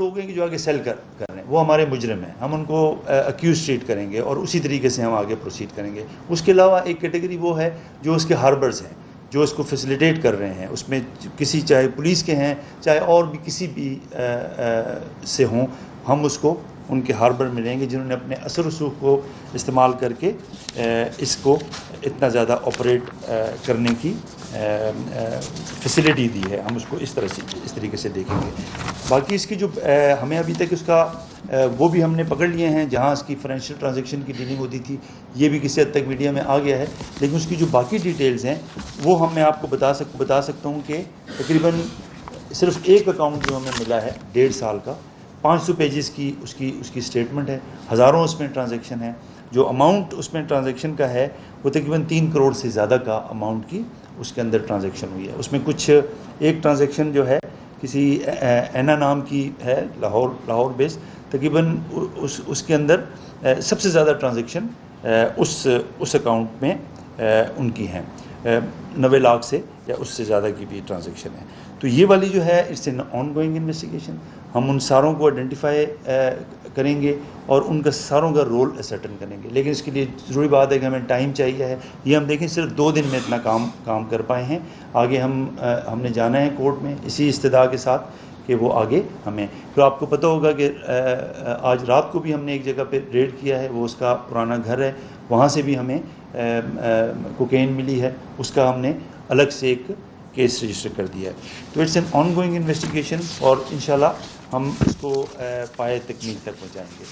لوگ ہیں کہ جو آگے سیل کر رہے ہیں، وہ ہمارے مجرم ہیں، ہم ان کو اکیوز ٹریٹ کریں گے اور اسی طریقے سے ہم آگے پروسیڈ کریں گے۔ اس کے علاوہ ایک کیٹیگری وہ ہے جو اس کے ہاربرز ہیں، جو اس کو فیسیلیٹیٹ کر رہے ہیں، اس میں کسی چاہے پولیس کے ہیں چاہے اور بھی کسی بھی سے ہوں، ہم اس کو ان کے ہاربر میں لیں گے جنہوں نے اپنے اثر رسوخ کو استعمال کر کے اس کو اتنا زیادہ آپریٹ کرنے کی فیسیلیٹی دی ہے۔ ہم اس کو اس طریقے سے دیکھیں گے۔ باقی اس کی جو ہمیں ابھی تک اس کا وہ بھی ہم نے پکڑ لیے ہیں جہاں اس کی فائنینشیل ٹرانزیکشن کی ڈیلنگ ہوتی تھی، یہ بھی کسی حد تک میڈیا میں آ گیا ہے، لیکن اس کی جو باقی ڈیٹیلز ہیں وہ میں آپ کو بتا سکتا ہوں کہ تقریباً صرف ایک اکاؤنٹ جو ہمیں ملا ہے 1.5 سال کا، 500 پیجز کی اس کی اسٹیٹمنٹ ہے، ہزاروں اس میں ٹرانزیکشن ہے، جو اماؤنٹ اس میں ٹرانزیکشن کا ہے وہ تقریباً 3 کروڑ سے زیادہ کا اماؤنٹ کی اس کے اندر ٹرانزیکشن ہوئی ہے۔ اس میں کچھ ایک ٹرانزیکشن جو ہے کسی اینا نام کی ہے لاہور بیس، تقریباً اس کے اندر سب سے زیادہ ٹرانزیکشن اس اکاؤنٹ میں ان کی ہیں، 90 لاکھ سے یا اس سے زیادہ کی بھی ٹرانزیکشن ہے۔ تو یہ والی جو ہے it's an ongoing investigation, ہم ان ساروں کو آئیڈینٹیفائی کریں گے اور ان کا ساروں کا رول اسرٹن کریں گے، لیکن اس کے لیے ضروری بات ہے کہ ہمیں ٹائم چاہیے ہے۔ یہ ہم دیکھیں صرف 2 دن میں اتنا کام کر پائے ہیں، آگے ہم نے جانا ہے کورٹ میں اسی استدعا کے ساتھ کہ وہ آگے ہمیں، تو آپ کو پتہ ہوگا کہ آج رات کو بھی ہم نے ایک جگہ پہ ریڈ کیا ہے، وہ اس کا پرانا گھر ہے، وہاں سے بھی ہمیں کوکین ملی ہے، اس کا ہم نے الگ سے ایک کیس رجسٹر کر دیا ہے۔ تو it's an ongoing investigation اور انشاءاللہ ہم اس کو پائے تکمیل تک پہنچائیں گے۔